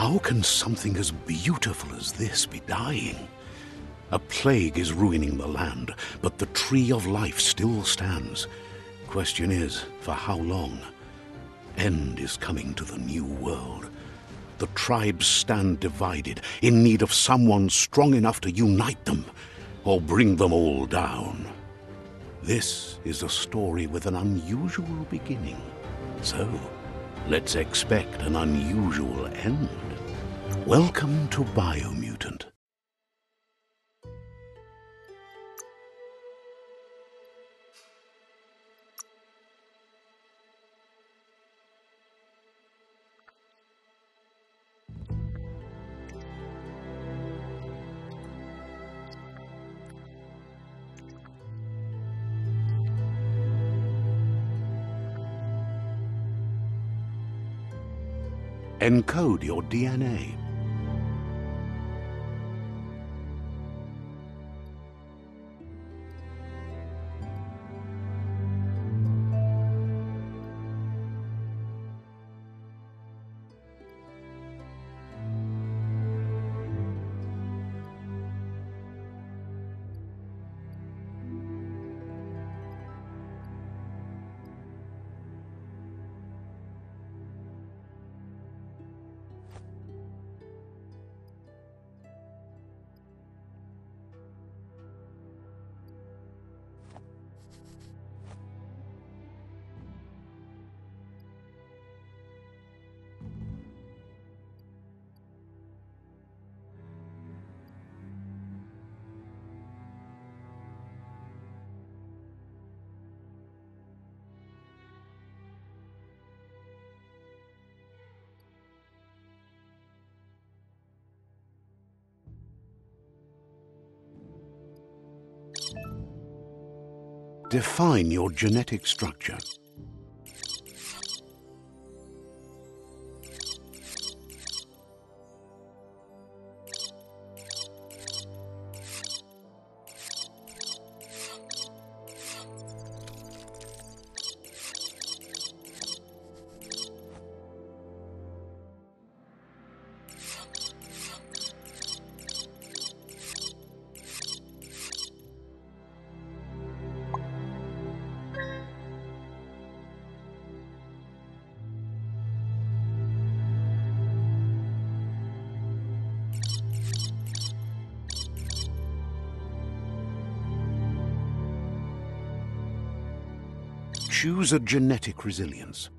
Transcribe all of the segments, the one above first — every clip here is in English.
How can something as beautiful as this be dying? A plague is ruining the land, but the tree of life still stands. Question is, for how long? End is coming to the new world. The tribes stand divided, in need of someone strong enough to unite them, or bring them all down. This is a story with an unusual beginning. So, let's expect an unusual end. Welcome to Biomutant. Encode your DNA. Define your genetic structure. Choose a genetic resilience.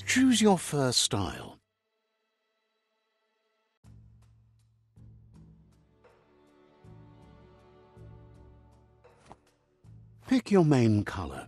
Choose your first style. Pick your main color.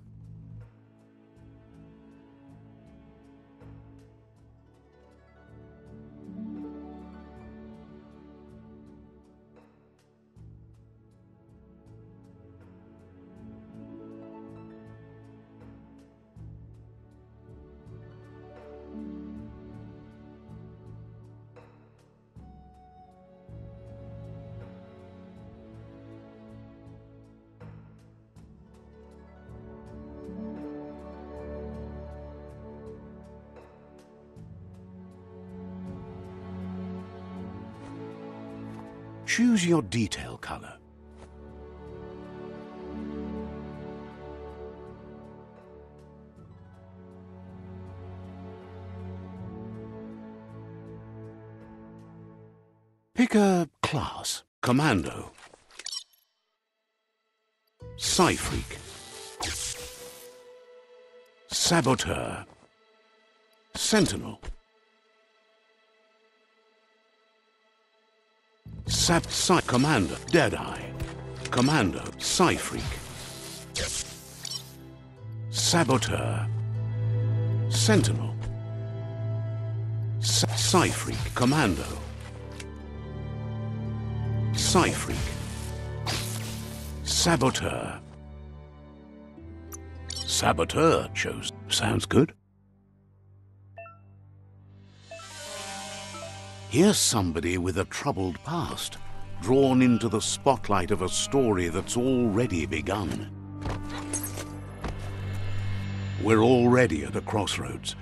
Choose your detail color. Pick a class. Commando. Psy-Freak. Saboteur. Sentinel. Commander, Deadeye. Commando, Psy-Freak. Saboteur. Sentinel. Psy-Freak, Commando. Psy-Freak. Saboteur. Saboteur chose. Sounds good. Here's somebody with a troubled past, drawn into the spotlight of a story that's already begun. We're already at a crossroads.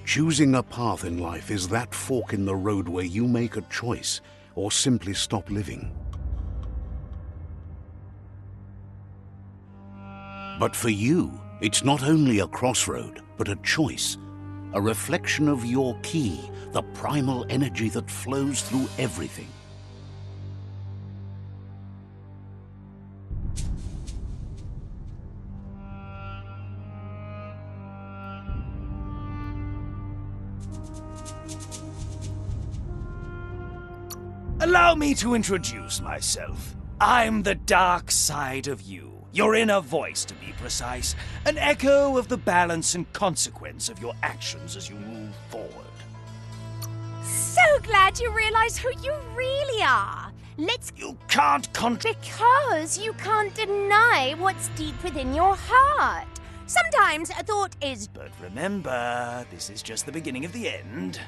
Choosing a path in life is that fork in the road where you make a choice or simply stop living. But for you, it's not only a crossroad, but a choice, a reflection of your key, the primal energy that flows through everything. Allow me to introduce myself. I'm the dark side of you. Your inner voice, to be precise. An echo of the balance and consequence of your actions as you move forward. So glad you realize who you really are. You can't Because you can't deny what's deep within your heart. Sometimes a thought is... But remember, this is just the beginning of the end.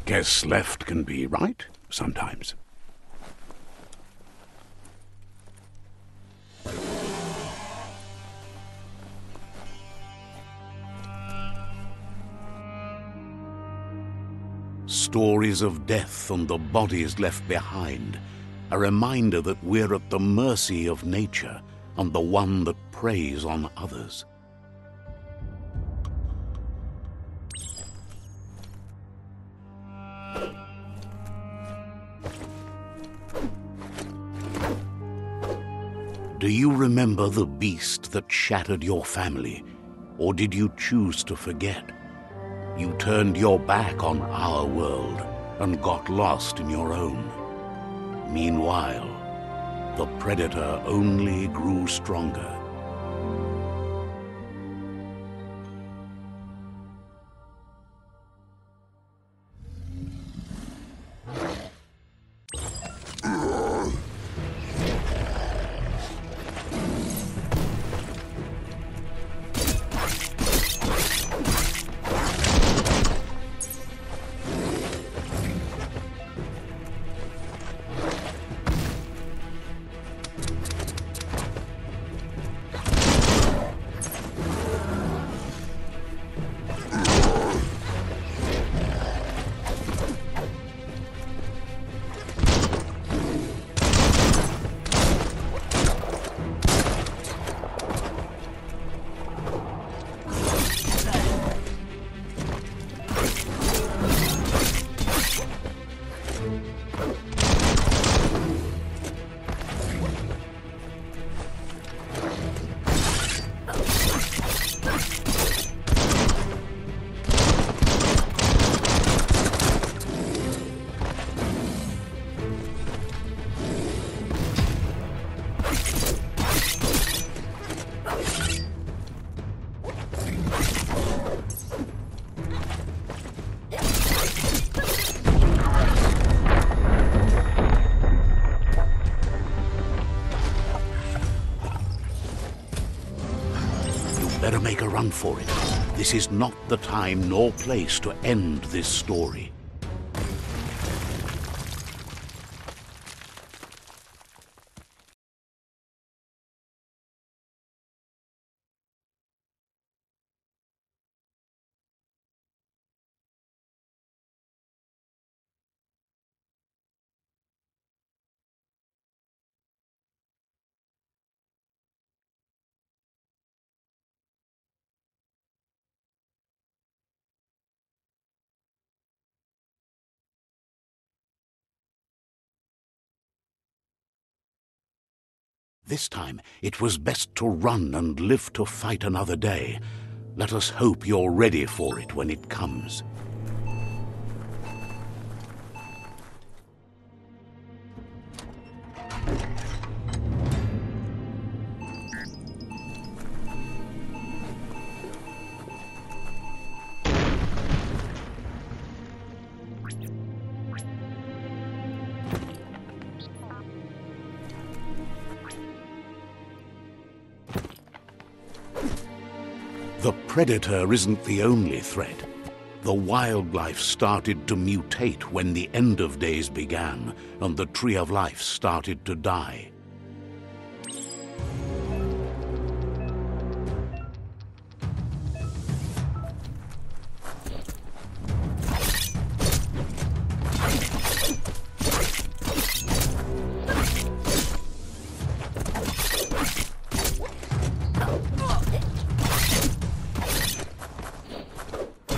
Guess left can be right, sometimes. Stories of death and the bodies left behind, a reminder that we're at the mercy of nature and the one that preys on others. Do you remember the beast that shattered your family, or did you choose to forget? You turned your back on our world and got lost in your own. Meanwhile, the predator only grew stronger. Better make a run for it. This is not the time nor place to end this story. This time, it was best to run and live to fight another day. Let us hope you're ready for it when it comes. The predator isn't the only threat. The wildlife started to mutate when the end of days began, and the Tree of Life started to die.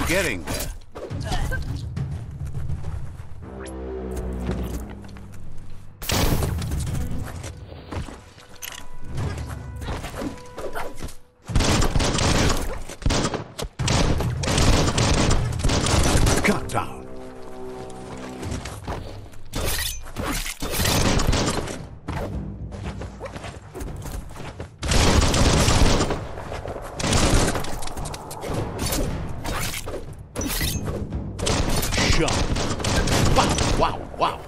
Getting there. Cut down. Wow, wow, wow.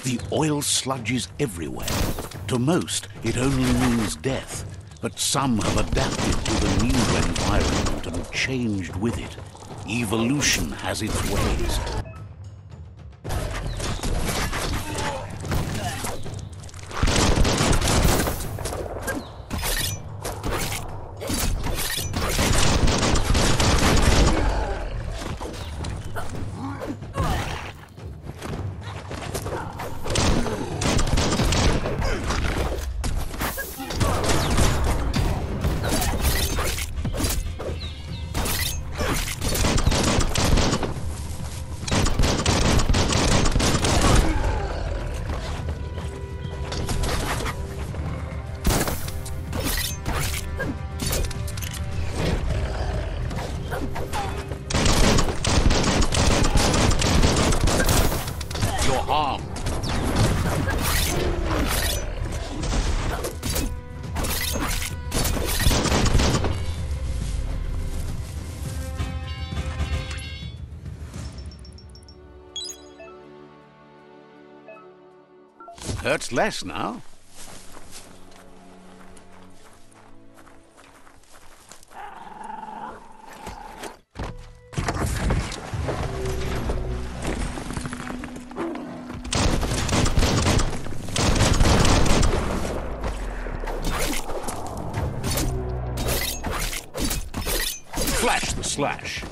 The oil sludge is everywhere. To most, it only means death, but some have adapted to the new environment and changed with it. Evolution has its ways. Hurts less now. Flash the slash.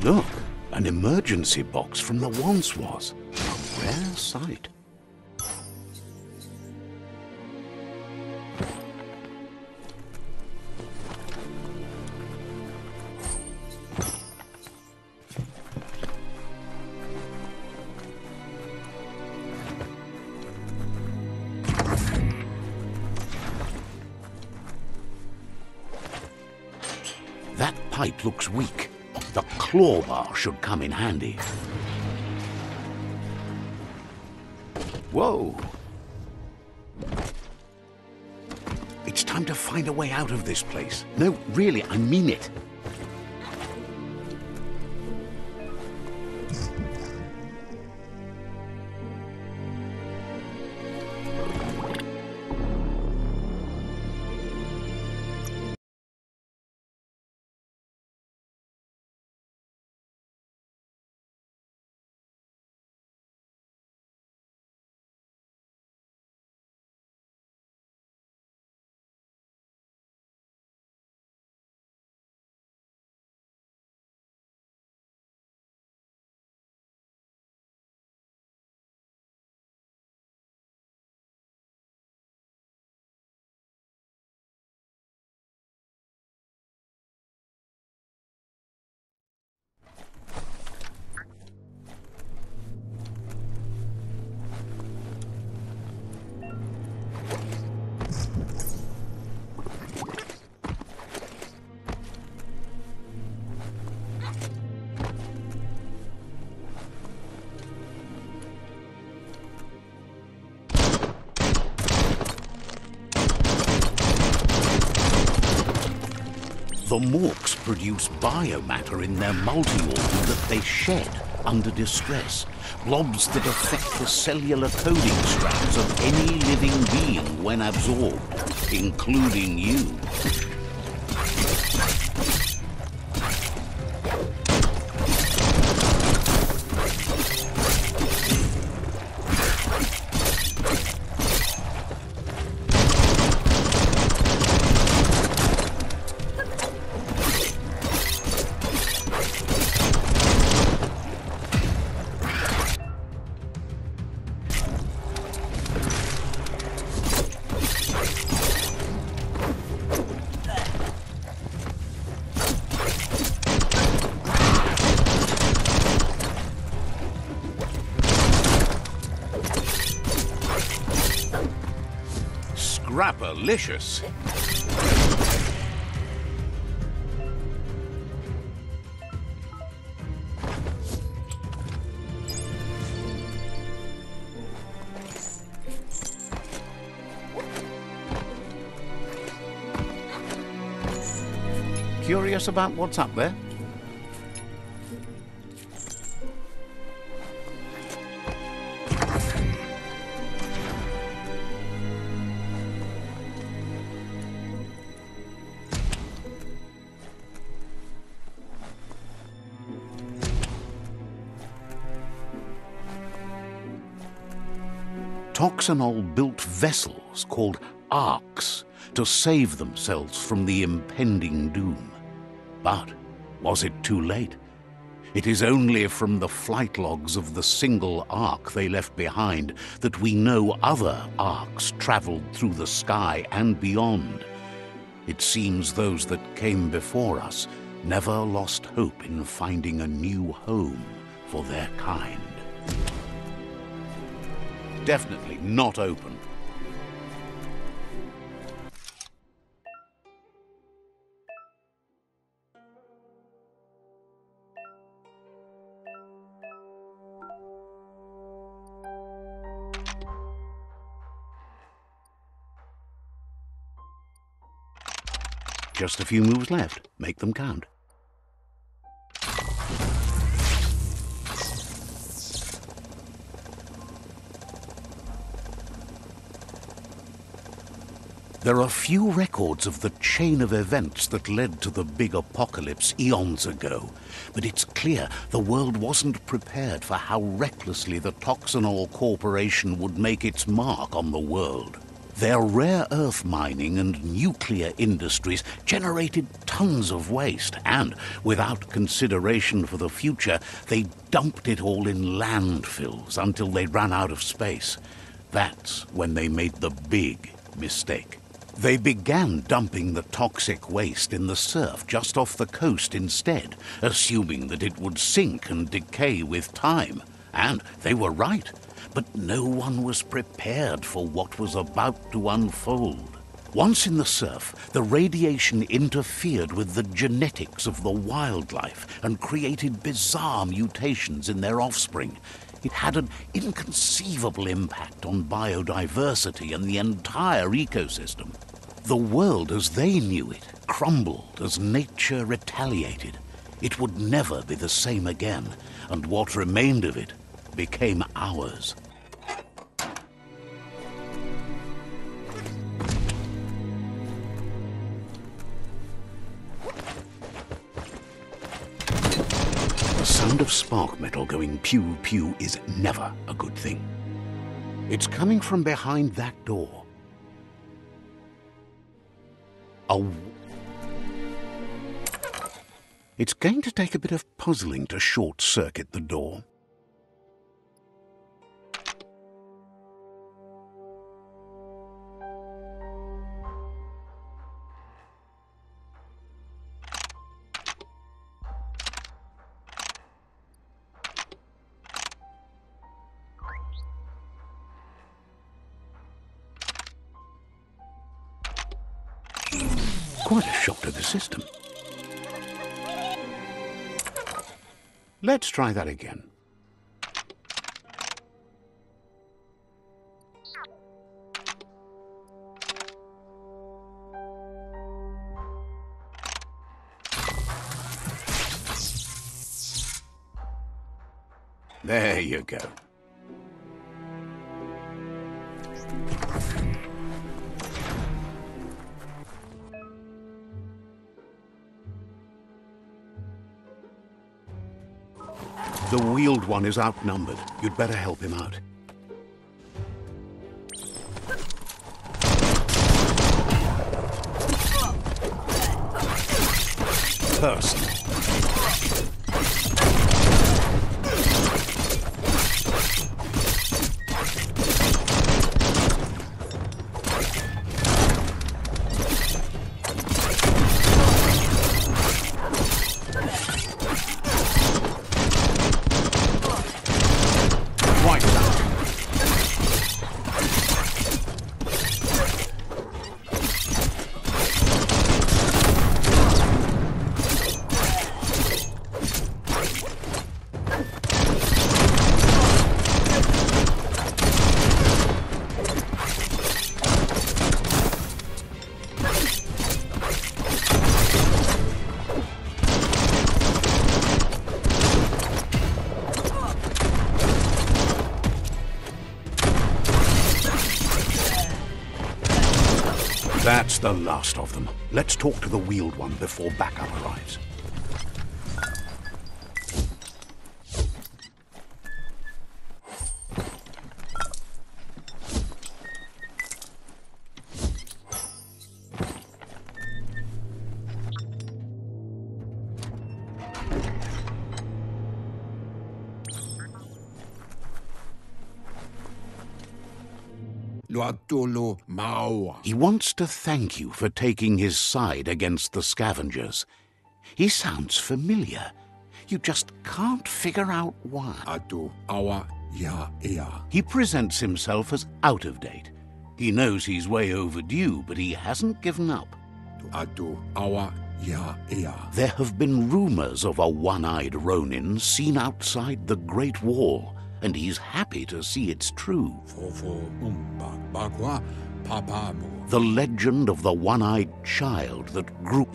Look, an emergency box from the once was. A rare sight. That pipe looks weak. The claw bar should come in handy. Whoa! It's time to find a way out of this place. No, really, I mean it. The Morks produce biomatter in their multi-organ that they shed under distress. Blobs that affect the cellular coding strands of any living being when absorbed, including you. Scrapalicious. Curious about what's up there? Toxanol built vessels called arks to save themselves from the impending doom. But was it too late? It is only from the flight logs of the single ark they left behind that we know other arks traveled through the sky and beyond. It seems those that came before us never lost hope in finding a new home for their kind. Definitely not open. Just a few moves left. Make them count. There are few records of the chain of events that led to the big apocalypse eons ago, but it's clear the world wasn't prepared for how recklessly the Toxanol Corporation would make its mark on the world. Their rare earth mining and nuclear industries generated tons of waste, and, without consideration for the future, they dumped it all in landfills until they ran out of space. That's when they made the big mistake. They began dumping the toxic waste in the surf just off the coast instead, assuming that it would sink and decay with time. And they were right. But no one was prepared for what was about to unfold. Once in the surf, the radiation interfered with the genetics of the wildlife and created bizarre mutations in their offspring. It had an inconceivable impact on biodiversity and the entire ecosystem. The world as they knew it crumbled as nature retaliated. It would never be the same again, and what remained of it became ours. The sound of spark metal going pew-pew is never a good thing. It's coming from behind that door. It's going to take a bit of puzzling to short-circuit the door. Quite a shock to the system. Let's try that again. There you go. The wheeled one is outnumbered. You'd better help him out. Personal. That's the last of them. Let's talk to the wheeled one before backup arrives. He wants to thank you for taking his side against the scavengers. He sounds familiar. You just can't figure out why. He presents himself as out of date. He knows he's way overdue, but he hasn't given up. There have been rumors of a one-eyed Ronin seen outside the Great Wall, and he's happy to see it's true. The legend of the one-eyed child that grew...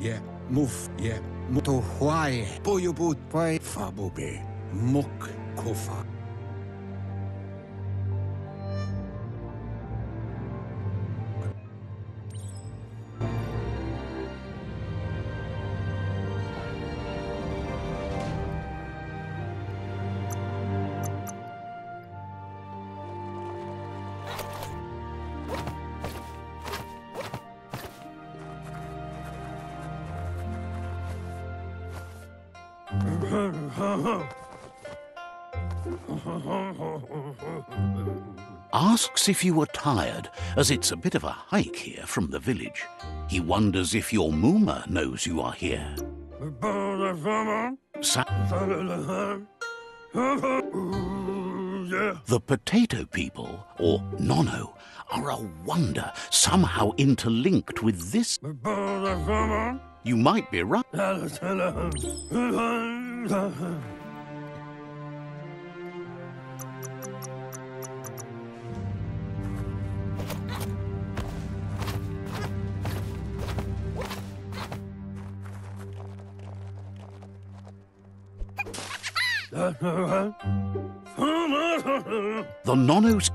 Asks if you are tired, as it's a bit of a hike here from the village. He wonders if your Mooma knows you are here. The potato people, or Nono, are a wonder, somehow interlinked with this. You might be right. The Nonos.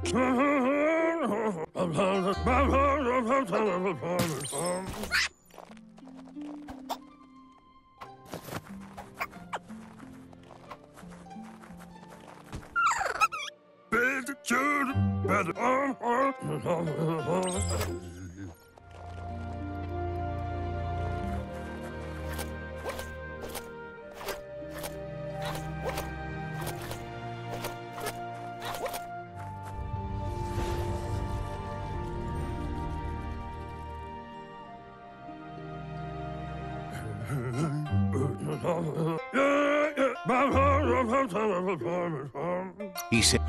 He said.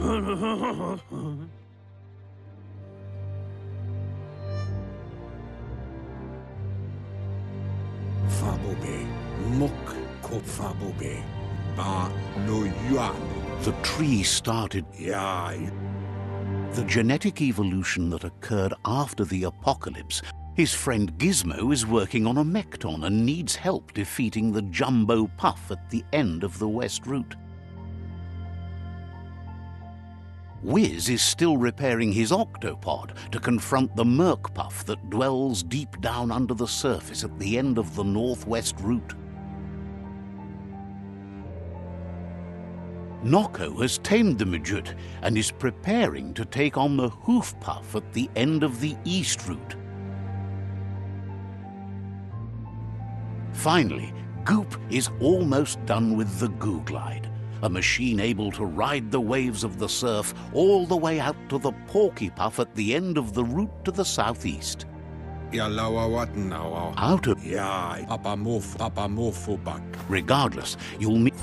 Fabobe, Mok ko Fabobe, Ba no Yuan. The tree started. Ya. The genetic evolution that occurred after the apocalypse. His friend Gizmo is working on a Mekton and needs help defeating the Jumbo Puff at the end of the West Route. Wiz is still repairing his octopod to confront the Merc Puff that dwells deep down under the surface at the end of the Northwest Route. Noko has tamed the Midget and is preparing to take on the Hoof Puff at the end of the East Route. Finally, Goop is almost done with the Goo Glide, a machine able to ride the waves of the surf all the way out to the Porky Puff at the end of the route to the southeast. Out of... Ya, Papa Mofo back. Regardless, you'll meet...